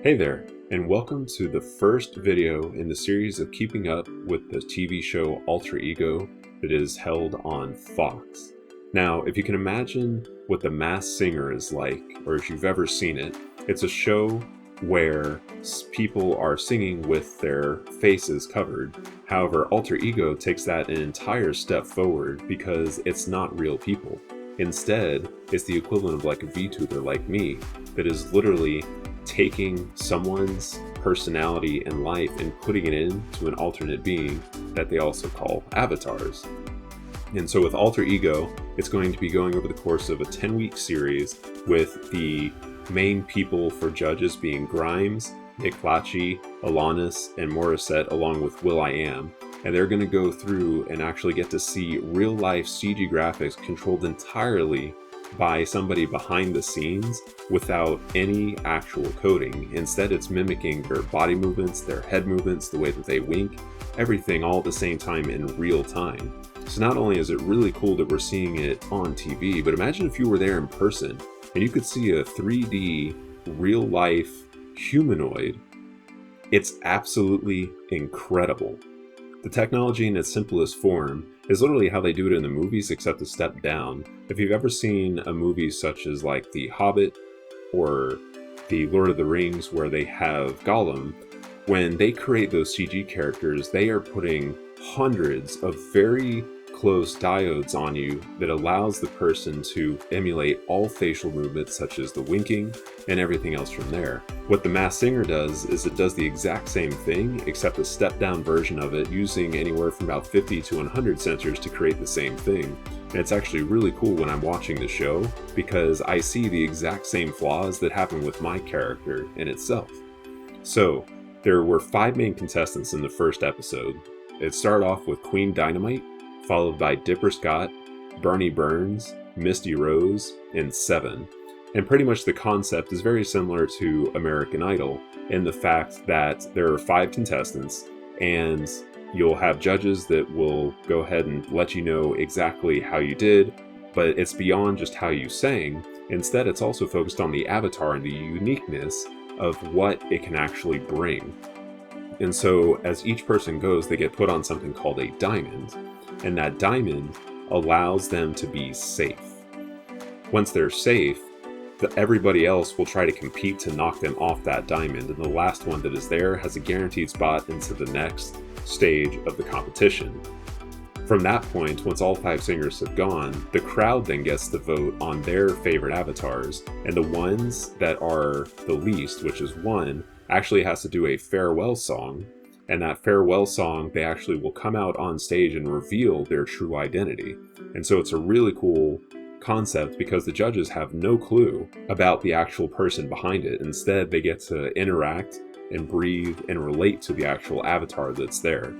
Hey there, and welcome to the first video in the series of keeping up with the TV show Alter Ego that is held on Fox. Now, if you can imagine what The Masked Singer is like, or if you've ever seen it, it's a show where people are singing with their faces covered. However, Alter Ego takes that an entire step forward because it's not real people. Instead, it's the equivalent of like a VTuber like me that is literally taking someone's personality and life and putting it into an alternate being that they also call avatars. And so with Alter Ego, it's going to be going over the course of a 10-week series with the main people for judges being Grimes, Nick Lachey, Alanis, and Morissette, along with will.i.am. And they're going to go through and actually get to see real-life CG graphics controlled entirely by somebody behind the scenes without any actual coding. Instead, it's mimicking their body movements, their head movements, the way that they wink, everything all at the same time in real time. So not only is it really cool that we're seeing it on TV, but imagine if you were there in person and you could see a 3D real-life humanoid. It's absolutely incredible. The technology in its simplest form is literally how they do it in the movies, except a step down. If you've ever seen a movie such as like The Hobbit or The Lord of the Rings, where they have Gollum, when they create those CG characters, they are putting hundreds of very close diodes on you that allows the person to emulate all facial movements such as the winking and everything else from there. What The Masked Singer does is it does the exact same thing except a step down version of it, using anywhere from about 50 to 100 sensors to create the same thing. And it's actually really cool when I'm watching the show because I see the exact same flaws that happen with my character in itself. So there were 5 main contestants in the first episode. It started off with Queen Dynamite, followed by Dipper Scott, Bernie Burns, Misty Rose, and Seven. And pretty much the concept is very similar to American Idol in the fact that there are 5 contestants and you'll have judges that will go ahead and let you know exactly how you did, but it's beyond just how you sang. Instead, it's also focused on the avatar and the uniqueness of what it can actually bring. And so as each person goes, they get put on something called a diamond, and that diamond allows them to be safe. Once they're safe, everybody else will try to compete to knock them off that diamond, and the last one that is there has a guaranteed spot into the next stage of the competition. From that point, once all 5 singers have gone, the crowd then gets to vote on their favorite avatars, and the ones that are the least, which is 1, actually has to do a farewell song, and that farewell song, they actually will come out on stage and reveal their true identity. And so it's a really cool concept because the judges have no clue about the actual person behind it. Instead, they get to interact and breathe and relate to the actual avatar that's there.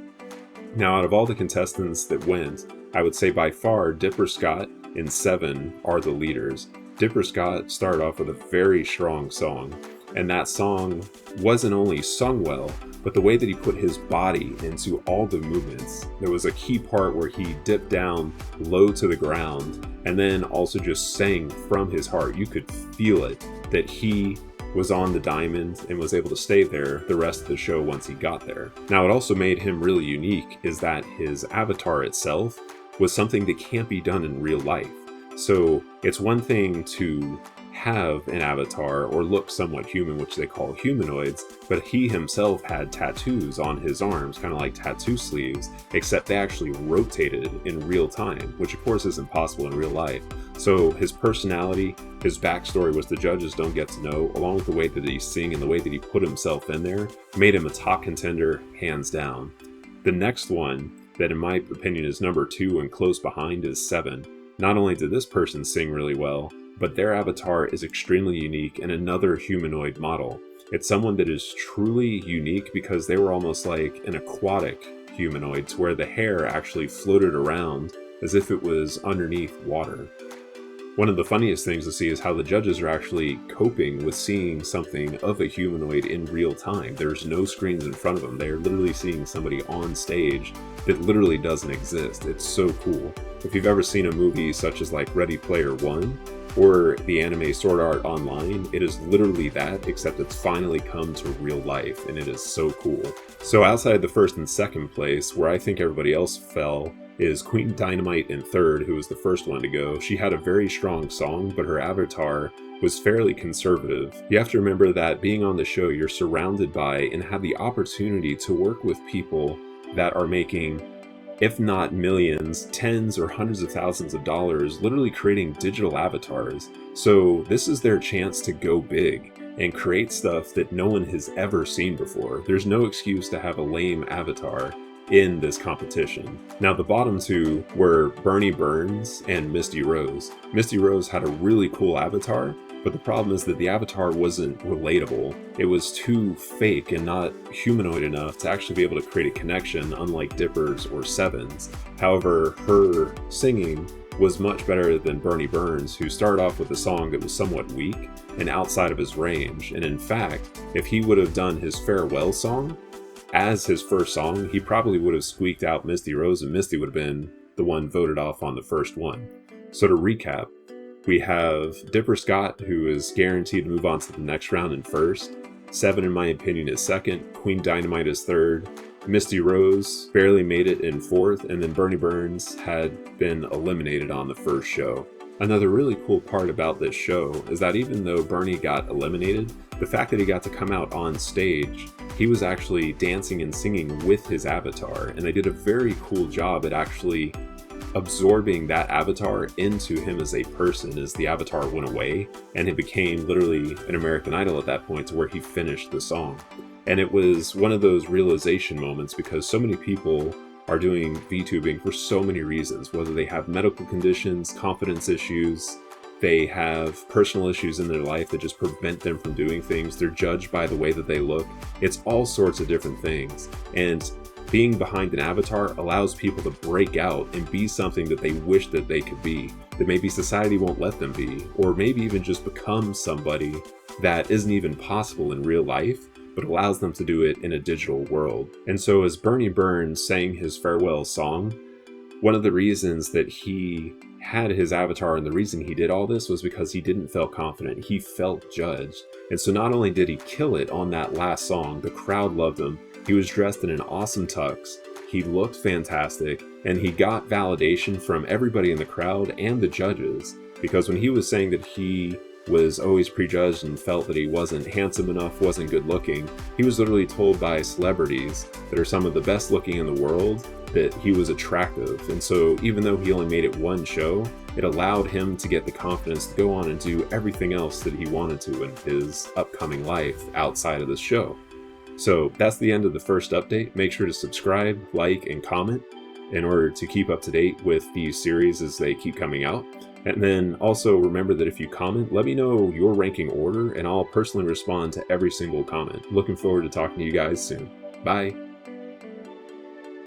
Now, out of all the contestants that went, I would say by far Dipper Scott and Seven are the leaders. Dipper Scott started off with a very strong song, and that song wasn't only sung well, but the way that he put his body into all the movements. There was a key part where he dipped down low to the ground and then also just sang from his heart. You could feel it, that he was on the diamond and was able to stay there the rest of the show once he got there. Now, what also made him really unique is that his avatar itself was something that can't be done in real life. So it's one thing to have an avatar or look somewhat human, which they call humanoids, but he himself had tattoos on his arms, kind of like tattoo sleeves, except they actually rotated in real time, which of course isn't possible in real life. So his personality, his backstory, which the judges don't get to know, along with the way that he sing and the way that he put himself in there, made him a top contender hands down. The next one that in my opinion is number 2 and close behind is Seven. Not only did this person sing really well, but their avatar is extremely unique and another humanoid model. It's someone that is truly unique because they were almost like an aquatic humanoid, to where the hair actually floated around as if it was underneath water. One of the funniest things to see is how the judges are actually coping with seeing something of a humanoid in real time. There's no screens in front of them. They're literally seeing somebody on stage that literally doesn't exist. It's so cool. If you've ever seen a movie such as like Ready Player One, or the anime Sword Art Online. It is literally that, except it's finally come to real life, and it is so cool. So outside the first and second place, where I think everybody else fell, is Queen Dynamite in third, who was the first one to go. She had a very strong song, but her avatar was fairly conservative. You have to remember that being on the show, you're surrounded by and have the opportunity to work with people that are making, if not millions, tens or hundreds of thousands of dollars, literally creating digital avatars. So this is their chance to go big and create stuff that no one has ever seen before. There's no excuse to have a lame avatar in this competition. Now the bottom two were Bernie Burns and Misty Rose. Misty Rose had a really cool avatar, but the problem is that the avatar wasn't relatable. It was too fake and not humanoid enough to actually be able to create a connection, unlike Dipper's or Seven's. However, her singing was much better than Bernie Burns, who started off with a song that was somewhat weak and outside of his range. And in fact, if he would have done his farewell song as his first song, he probably would have squeaked out Misty Rose, and Misty would have been the one voted off on the first one. So to recap, we have Dipper Scott, who is guaranteed to move on to the next round in first. Seven, in my opinion, is second. Queen Dynamite is third. Misty Rose barely made it in fourth, and then Bernie Burns had been eliminated on the first show. Another really cool part about this show is that even though Bernie got eliminated, the fact that he got to come out on stage, he was actually dancing and singing with his avatar, and they did a very cool job at actually absorbing that avatar into him as a person as the avatar went away, and it became literally an American Idol at that point, to where he finished the song. And it was one of those realization moments, because so many people are doing VTubing for so many reasons, whether they have medical conditions, confidence issues, they have personal issues in their life that just prevent them from doing things, they're judged by the way that they look. It's all sorts of different things. And being behind an avatar allows people to break out and be something that they wish that they could be, that maybe society won't let them be, or maybe even just become somebody that isn't even possible in real life, but allows them to do it in a digital world. And so as Bernie Burns sang his farewell song, one of the reasons that he had his avatar and the reason he did all this was because he didn't feel confident. He felt judged. And so not only did he kill it on that last song, the crowd loved him. He was dressed in an awesome tux. He looked fantastic, and he got validation from everybody in the crowd and the judges, because when he was saying that he was always prejudged and felt that he wasn't handsome enough, wasn't good looking, he was literally told by celebrities that are some of the best looking in the world that he was attractive. And so even though he only made it one show, it allowed him to get the confidence to go on and do everything else that he wanted to in his upcoming life outside of this show. So that's the end of the first update. Make sure to subscribe, like, and comment in order to keep up to date with these series as they keep coming out. And then also remember that if you comment, let me know your ranking order, and I'll personally respond to every single comment. Looking forward to talking to you guys soon. Bye.